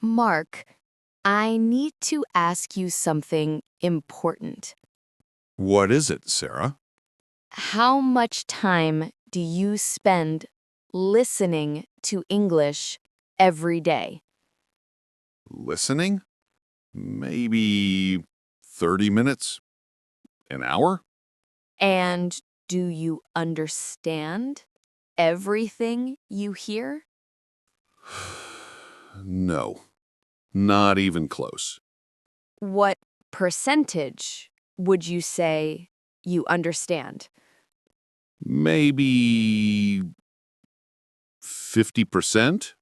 Mark, I need to ask you something important. What is it, Sarah? How much time do you spend listening to English every day? Listening? Maybe 30 minutes? An hour? And do you understand everything you hear? No, not even close. What percentage would you say you understand? Maybe 50%?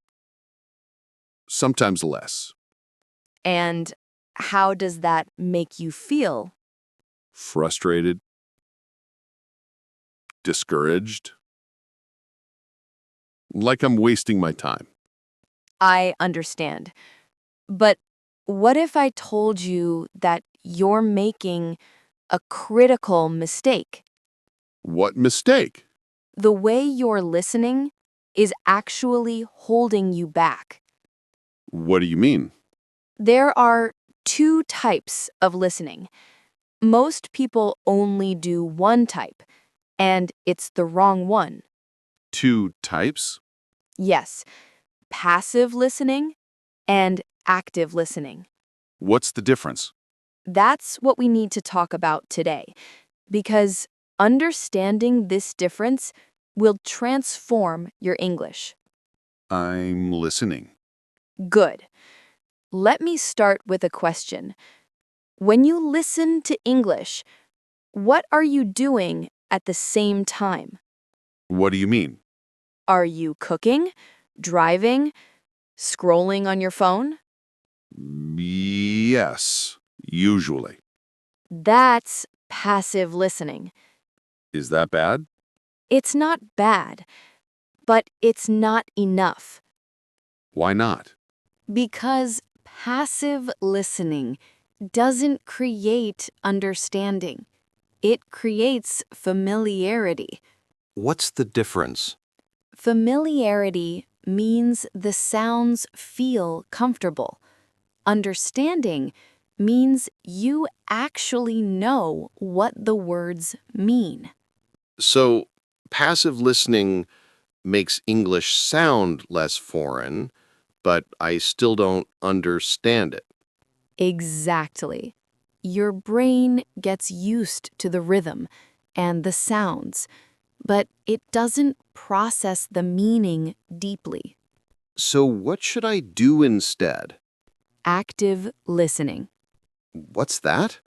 Sometimes less. And how does that make you feel? Frustrated? Discouraged? Like I'm wasting my time. I understand. But what if I told you that you're making a critical mistake? What mistake? The way you're listening is actually holding you back. What do you mean? There are two types of listening. Most people only do one type, and it's the wrong one. Two types? Yes, passive listening and active listening. What's the difference? That's what we need to talk about today, because understanding this difference will transform your English. I'm listening. Good. Let me start with a question. When you listen to English, what are you doing at the same time? What do you mean? Are you cooking, driving, scrolling on your phone? Yes, usually. That's passive listening. Is that bad? It's not bad, but it's not enough. Why not? Because passive listening doesn't create understanding. It creates familiarity. What's the difference? Familiarity means the sounds feel comfortable. Understanding means you actually know what the words mean. So, passive listening makes English sound less foreign, but I still don't understand it. Exactly. Your brain gets used to the rhythm and the sounds, but it doesn't process the meaning deeply. So, what should I do instead? Active listening. What's that?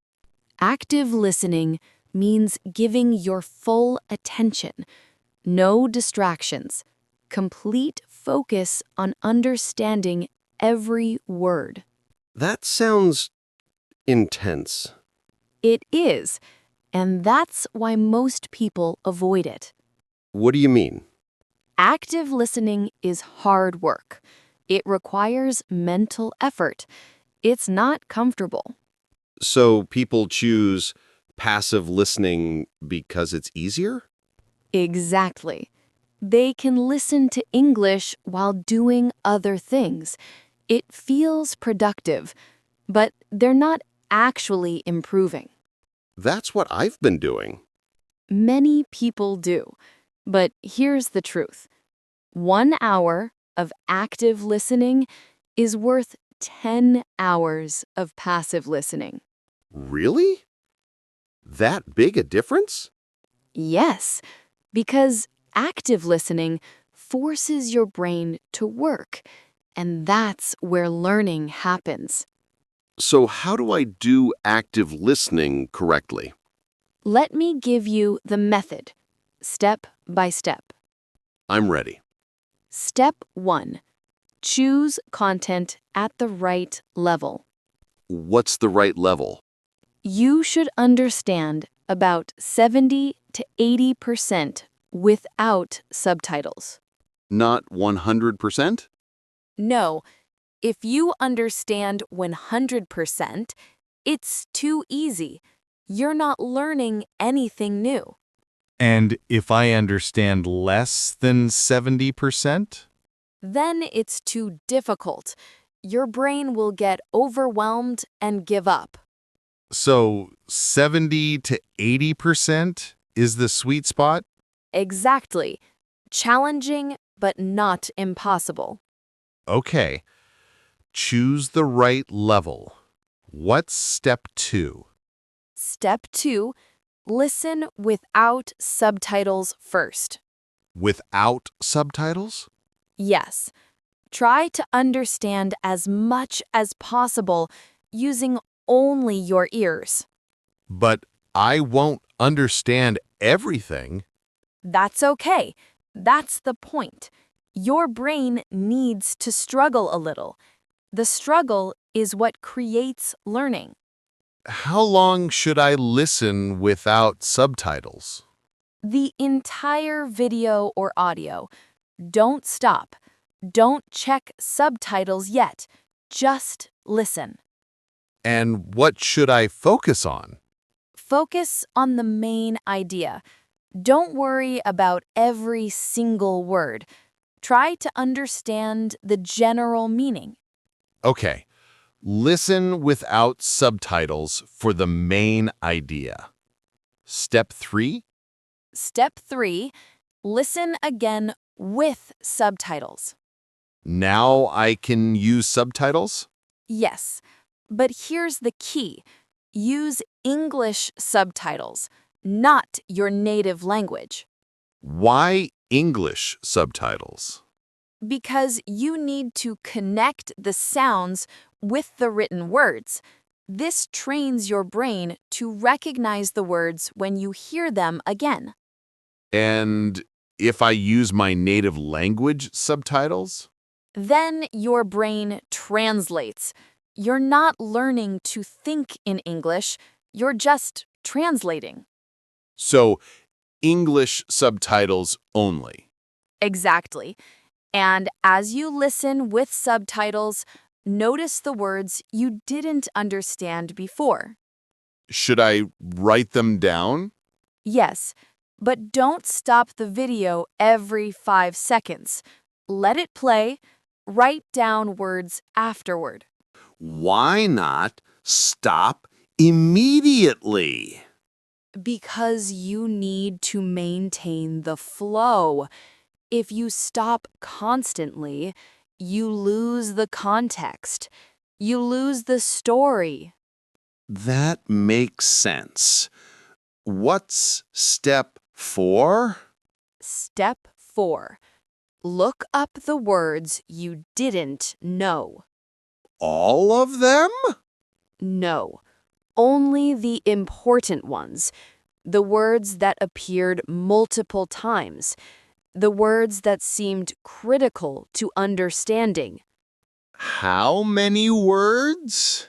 Active listening means giving your full attention, no distractions, complete focus on understanding every word. That sounds intense. It is, and that's why most people avoid it. What do you mean? Active listening is hard work. It requires mental effort. It's not comfortable. So, people choose passive listening because it's easier? Exactly. They can listen to English while doing other things. It feels productive, but they're not actually improving. That's what I've been doing. Many people do. But here's the truth. 1 hour of active listening is worth 10 hours of passive listening. Really? That big a difference? Yes, because active listening forces your brain to work, and that's where learning happens. So, how do I do active listening correctly? Let me give you the method, step by step. I'm ready. Step 1. Choose content at the right level. What's the right level? You should understand about 70 to 80% without subtitles. Not 100%? No, if you understand 100%, it's too easy. You're not learning anything new. And if I understand less than 70%? Then it's too difficult. your brain will get overwhelmed and give up. So 70 to 80% is the sweet spot? Exactly. Challenging, but not impossible. Okay. Choose the right level. What's step 2? Step 2, listen without subtitles first. Without subtitles? Yes. Try to understand as much as possible using only your ears. But I won't understand everything. That's okay. That's the point. Your brain needs to struggle a little. The struggle is what creates learning. How long should I listen without subtitles? The entire video or audio. Don't stop. Don't check subtitles yet. Just listen. And what should I focus on? Focus on the main idea. Don't worry about every single word. Try to understand the general meaning. Okay. Listen without subtitles for the main idea. Step 3? Step 3, listen again with subtitles. Now I can use subtitles? Yes, but here's the key. Use English subtitles, not your native language. Why English subtitles? Because you need to connect the sounds with the written words. This trains your brain to recognize the words when you hear them again. And if I use my native language subtitles? Then your brain translates. You're not learning to think in English, you're just translating. So, English subtitles only. Exactly. And as you listen with subtitles, notice the words you didn't understand before. Should I write them down? Yes, but don't stop the video every 5 seconds. Let it play. Write down words afterward. Why not stop immediately? Because you need to maintain the flow. If you stop constantly, you lose the context. You lose the story. That makes sense. What's step 4? Step 4. Look up the words you didn't know. All of them? No, only the important ones. The words that appeared multiple times. The words that seemed critical to understanding. How many words?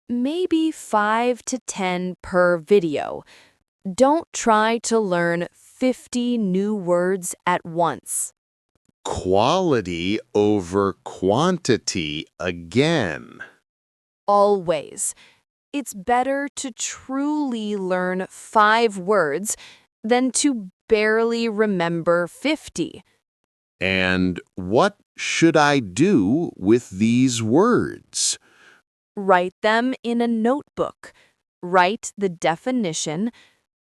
Maybe 5 to 10 per video. Don't try to learn 50 new words at once. Quality over quantity again. Always. It's better to truly learn 5 words than to barely remember 50. And what should I do with these words? Write them in a notebook. Write the definition.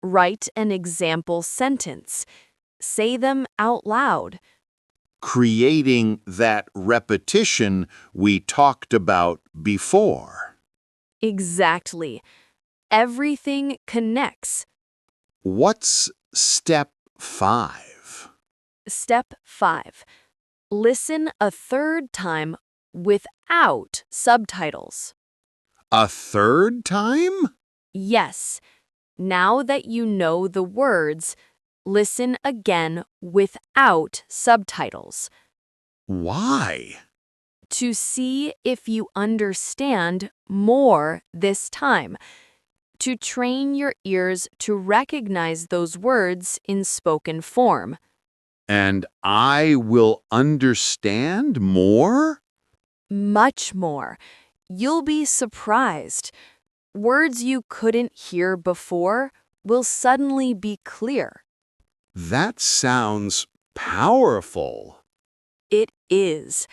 Write an example sentence. Say them out loud. Creating that repetition we talked about before. Exactly. Everything connects. What's step 5? Step 5. Listen a third time without subtitles. A third time? Yes. Now that you know the words, listen again without subtitles. Why? To see if you understand more this time. To train your ears to recognize those words in spoken form. And I will understand more? Much more. You'll be surprised. Words you couldn't hear before will suddenly be clear. That sounds powerful. It is.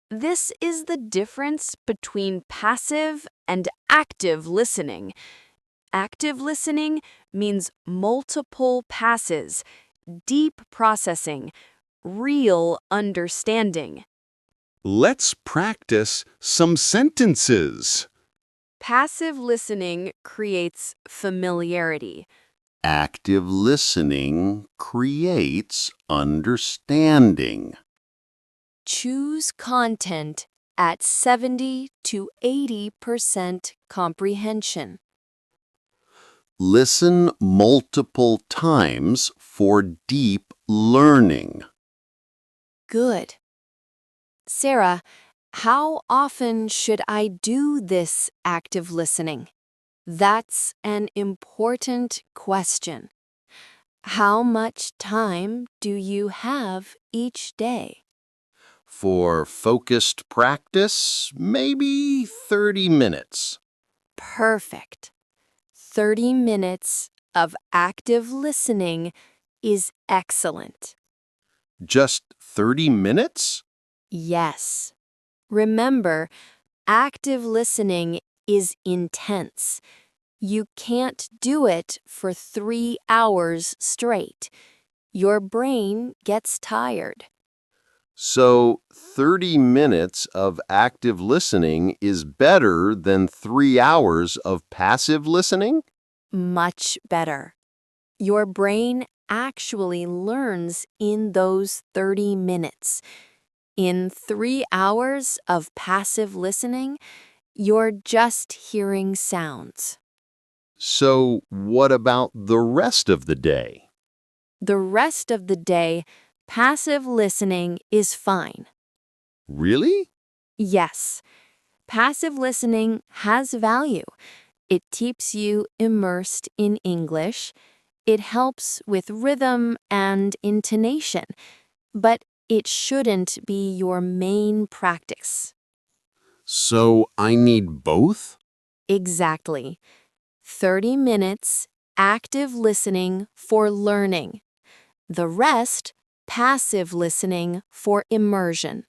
This is the difference between passive and active listening. Active listening means multiple passes, deep processing, real understanding. Let's practice some sentences. Passive listening creates familiarity. Active listening creates understanding. Choose content at 70 to 80% comprehension. Listen multiple times for deep learning. Good. Sarah, how often should I do this active listening? That's an important question. How much time do you have each day? For focused practice, maybe 30 minutes. Perfect. 30 minutes of active listening is excellent. Just 30 minutes? Yes. Remember, active listening is intense. You can't do it for 3 hours straight. Your brain gets tired. So 30 minutes of active listening is better than 3 hours of passive listening? Much better. Your brain actually learns in those 30 minutes. In 3 hours of passive listening, you're just hearing sounds. So what about the rest of the day? The rest of the day, passive listening is fine. Really? Yes, passive listening has value. It keeps you immersed in English. It helps with rhythm and intonation, but it shouldn't be your main practice. So I need both? Exactly. 30 minutes active listening for learning. The rest, passive listening for immersion.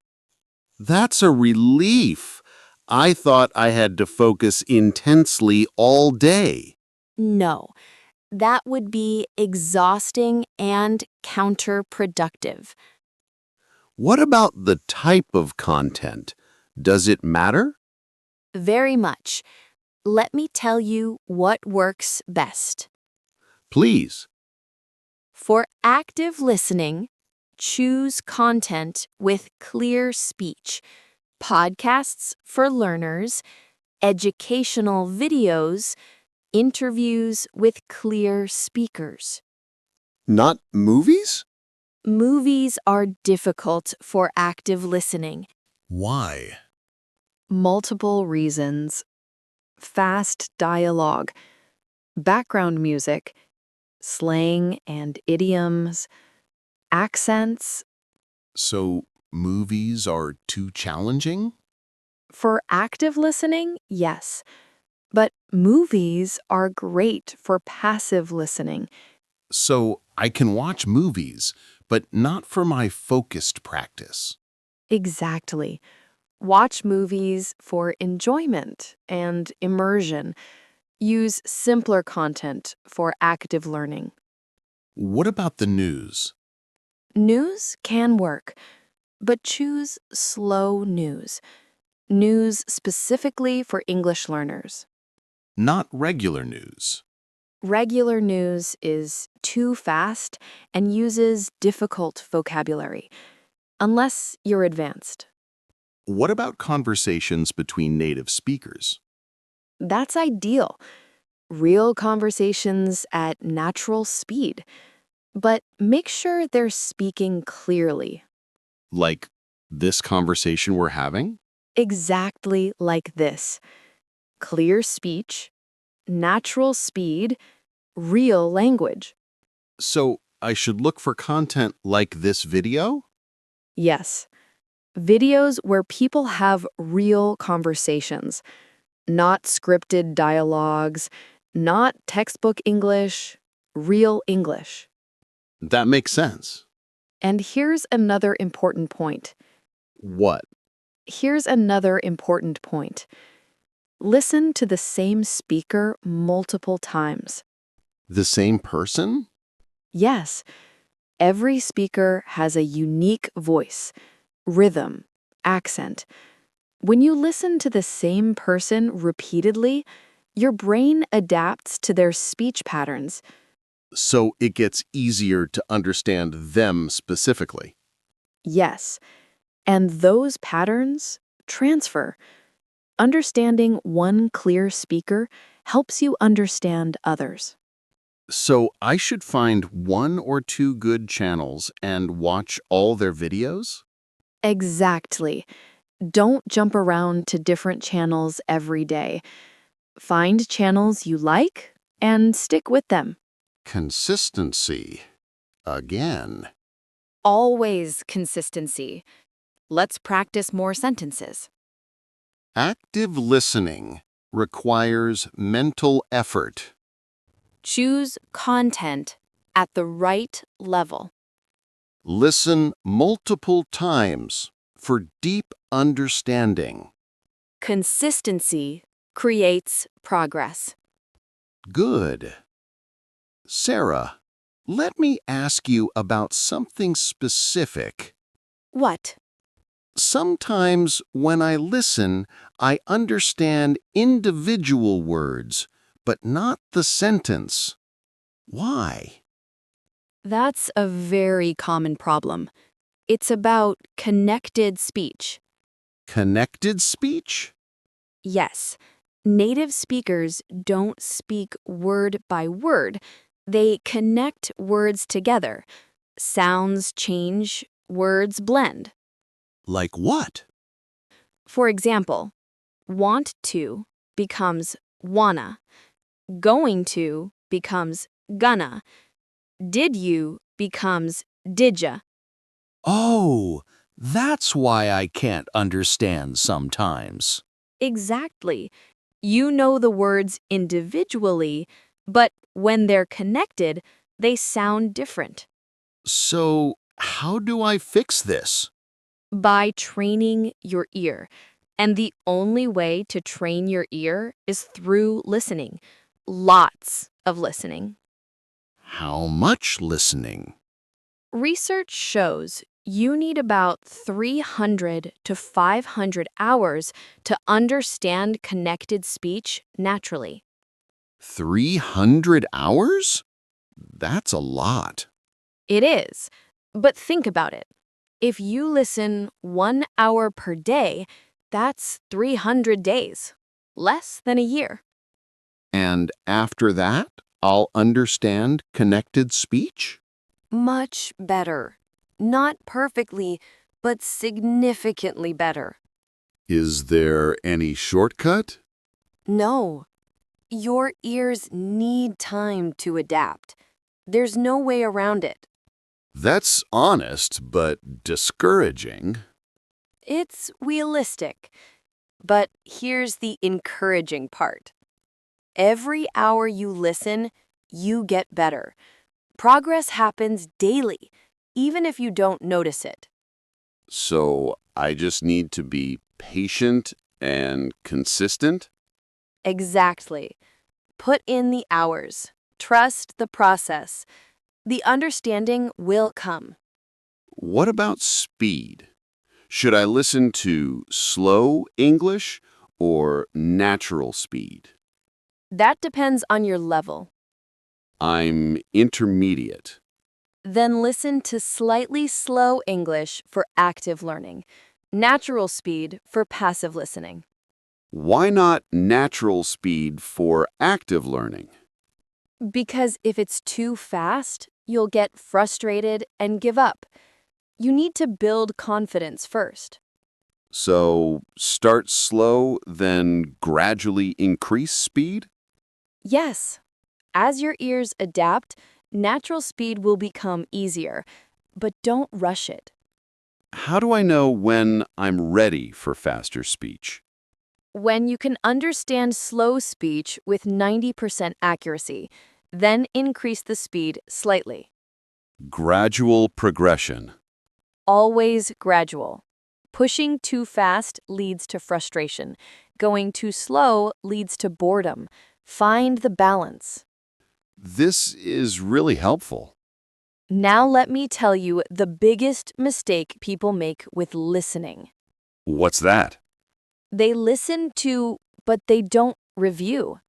That's a relief. I thought I had to focus intensely all day. No, that would be exhausting and counterproductive. What about the type of content? Does it matter? Very much. Let me tell you what works best. Please. For active listening, choose content with clear speech, podcasts for learners, educational videos, interviews with clear speakers. Not movies? Movies are difficult for active listening. Why? Multiple reasons. Fast dialogue, background music, slang and idioms, accents. So movies are too challenging? For active listening, yes. But movies are great for passive listening. So I can watch movies, but not for my focused practice. Exactly. Watch movies for enjoyment and immersion. Use simpler content for active learning. What about the news? News can work, but choose slow news. News specifically for English learners. Not regular news. Regular news is too fast and uses difficult vocabulary, unless you're advanced. What about conversations between native speakers? That's ideal. Real conversations at natural speed. But make sure they're speaking clearly. Like this conversation we're having? Exactly like this. Clear speech, natural speed, real language. So I should look for content like this video? Yes. Videos where people have real conversations, not scripted dialogues, not textbook English, real English. That makes sense. And here's another important point. What? Here's another important point. Listen to the same speaker multiple times. The same person? Yes, every speaker has a unique voice, rhythm, accent. When you listen to the same person repeatedly, your brain adapts to their speech patterns. So it gets easier to understand them specifically. Yes, and those patterns transfer. Understanding one clear speaker helps you understand others. So I should find one or two good channels and watch all their videos? Exactly. Don't jump around to different channels every day. Find channels you like and stick with them. Consistency. Again. Always consistency. Let's practice more sentences. Active listening requires mental effort. Choose content at the right level. Listen multiple times for deep understanding. Consistency creates progress. Good. Sarah, let me ask you about something specific. What? Sometimes when I listen, I understand individual words, but not the sentence. Why? That's a very common problem. It's about connected speech. Connected speech? Yes, native speakers don't speak word by word. They connect words together. Sounds change, words blend. Like what? For example, want to becomes wanna, going to becomes gonna, did you becomes didya. Oh, that's why I can't understand sometimes. Exactly. You know the words individually, but when they're connected, they sound different. So, how do I fix this? By training your ear. And the only way to train your ear is through listening. Lots of listening. How much listening? Research shows you need about 300 to 500 hours to understand connected speech naturally. 300 hours? That's a lot. It is. But think about it. If you listen 1 hour per day, that's 300 days. Less than a year. And after that, I'll understand connected speech? Much better. Not perfectly, but significantly better. Is there any shortcut? No. Your ears need time to adapt. There's no way around it. That's honest, but discouraging. It's realistic. But here's the encouraging part. Every hour you listen, you get better. Progress happens daily, even if you don't notice it. So I just need to be patient and consistent? Exactly. Put in the hours. Trust the process. The understanding will come. What about speed? Should I listen to slow English or natural speed? That depends on your level. I'm intermediate. Then listen to slightly slow English for active learning, natural speed for passive listening. Why not natural speed for active learning? Because if it's too fast, you'll get frustrated and give up. You need to build confidence first. So start slow, then gradually increase speed? Yes, as your ears adapt, natural speed will become easier, but don't rush it. How do I know when I'm ready for faster speech? When you can understand slow speech with 90% accuracy, then increase the speed slightly. Gradual progression. Always gradual. Pushing too fast leads to frustration. Going too slow leads to boredom. Find the balance. This is really helpful. Now let me tell you the biggest mistake people make with listening. What's that? They listen to, but they don't review.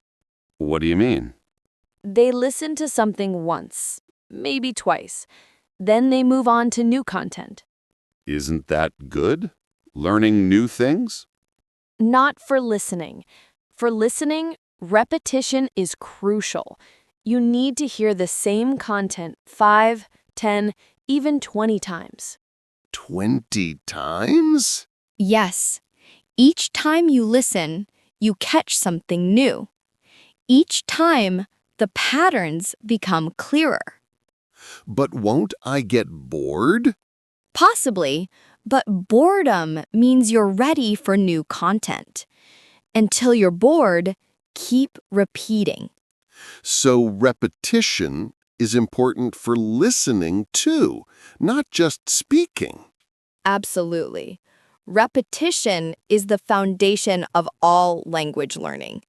What do you mean? They listen to something once, maybe twice. Then they move on to new content. Isn't that good? Learning new things? Not for listening. For listening, repetition is crucial. You need to hear the same content 5, 10, even 20 times. 20 times? Yes. Each time you listen, you catch something new. Each time, the patterns become clearer. But won't I get bored? Possibly, but boredom means you're ready for new content. Until you're bored, keep repeating. So repetition is important for listening too, not just speaking. Absolutely. Repetition is the foundation of all language learning.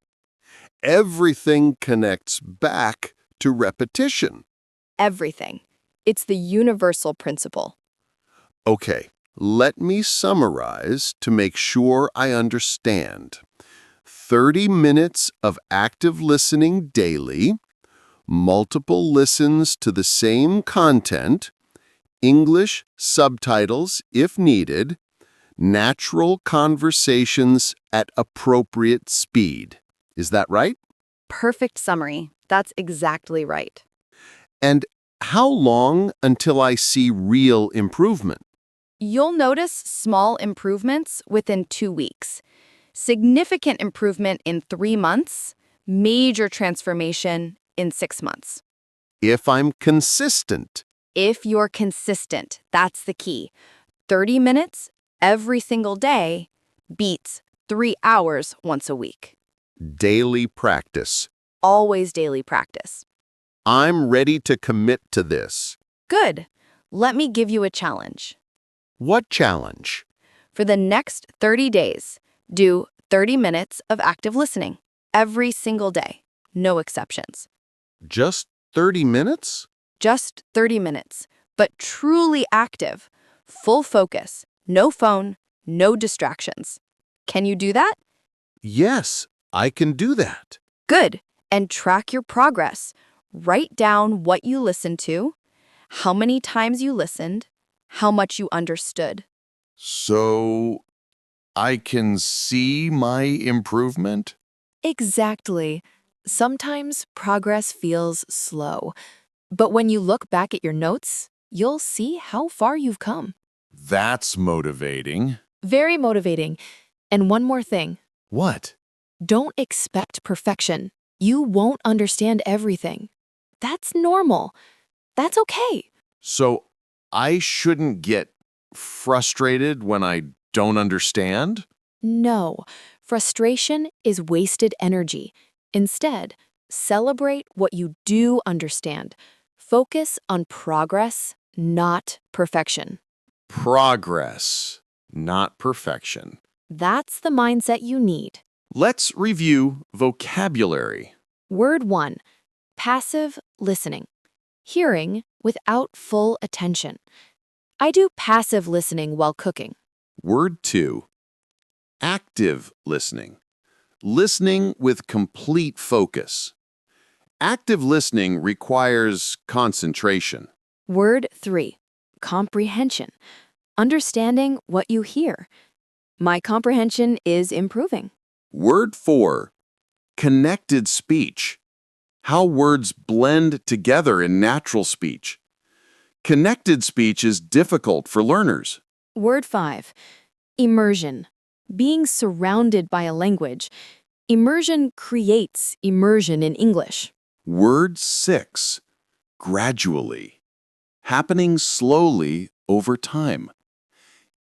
Everything connects back to repetition. Everything. It's the universal principle. Okay, let me summarize to make sure I understand. 30 minutes of active listening daily, multiple listens to the same content, English subtitles if needed, natural conversations at appropriate speed. Is that right? Perfect summary. That's exactly right. And how long until I see real improvement? You'll notice small improvements within 2 weeks, significant improvement in 3 months, major transformation in 6 months. If I'm consistent. If you're consistent, that's the key. 30 minutes every single day beats 3 hours once a week. Daily practice. Always daily practice. I'm ready to commit to this. Good. Let me give you a challenge. What challenge? For the next 30 days, do 30 minutes of active listening every single day. No exceptions. Just 30 minutes? Just 30 minutes, but truly active. Full focus. No phone, no distractions. Can you do that? Yes, I can do that. Good. And track your progress. Write down what you listened to, how many times you listened, how much you understood. So I can see my improvement? Exactly. Sometimes progress feels slow, but when you look back at your notes, you'll see how far you've come. That's motivating. Very motivating. And one more thing. What? Don't expect perfection. You won't understand everything. That's normal. That's okay. So I shouldn't get frustrated when I don't understand? No, frustration is wasted energy. Instead, celebrate what you do understand. Focus on progress, not perfection. Progress, not perfection. That's the mindset you need. Let's review vocabulary. Word 1, passive listening. Hearing without full attention. I do passive listening while cooking. Word 2, active listening. Listening with complete focus. Active listening requires concentration. Word 3, comprehension. Understanding what you hear. My comprehension is improving. Word 4, connected speech. How words blend together in natural speech. Connected speech is difficult for learners. Word 5, immersion. Being surrounded by a language. Immersion creates immersion in English. Word 6, gradually. Happening slowly over time.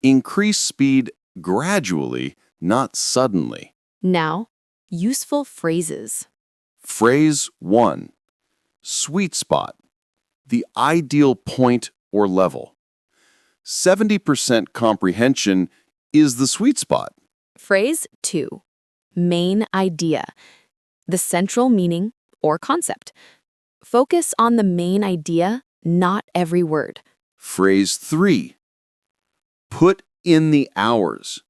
Increase speed gradually, not suddenly. Now, useful phrases. Phrase 1, sweet spot. The ideal point or level. 70% comprehension is the sweet spot? Phrase 2. Main idea. The central meaning or concept. Focus on the main idea, not every word. Phrase 3. Put in the hours.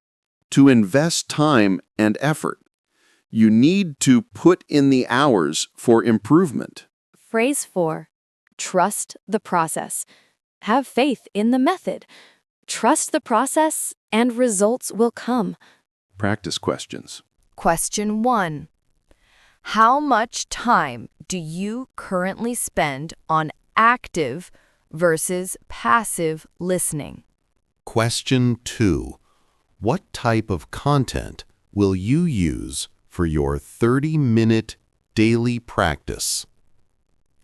To invest time and effort. You need to put in the hours for improvement. Phrase 4. Trust the process. Have faith in the method. Trust the process and results will come. Practice questions. Question 1. How much time do you currently spend on active versus passive listening? Question 2. What type of content will you use for your 30-minute daily practice?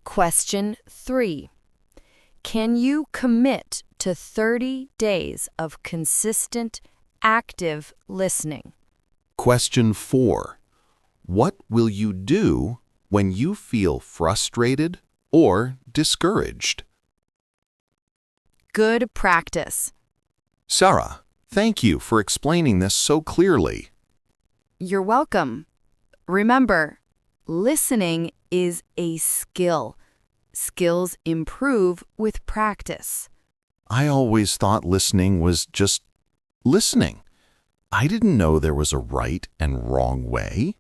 Question 3. Can you commit to 30 days of consistent, active listening? Question 4. What will you do when you feel frustrated or discouraged? Good practice. Sarah, thank you for explaining this so clearly. You're welcome. Remember, listening is a skill. Skills improve with practice. I always thought listening was just listening. I didn't know there was a right and wrong way.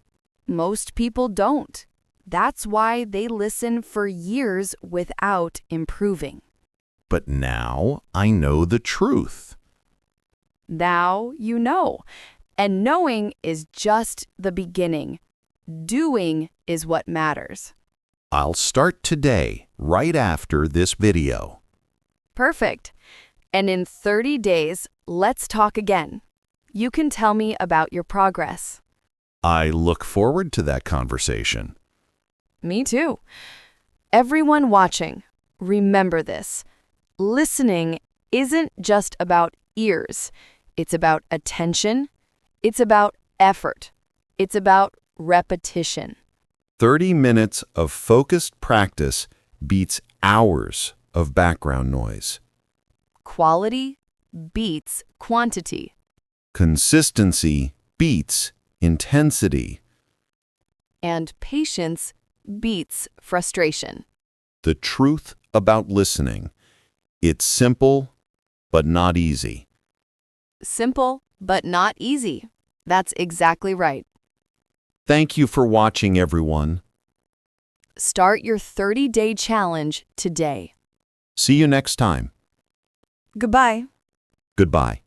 Most people don't. That's why they listen for years without improving. But now I know the truth. Now you know. And knowing is just the beginning. Doing is what matters. I'll start today, right after this video. Perfect. And in 30 days, let's talk again. You can tell me about your progress. I look forward to that conversation. Me too. Everyone watching, remember this. Listening isn't just about ears. It's about attention. It's about effort. It's about repetition. 30 minutes of focused practice beats hours of background noise. Quality beats quantity. Consistency beats intensity. And patience beats frustration. The truth about listening. It's simple, but not easy. Simple, but not easy. That's exactly right. Thank you for watching, everyone. Start your 30-day challenge today. See you next time. Goodbye. Goodbye.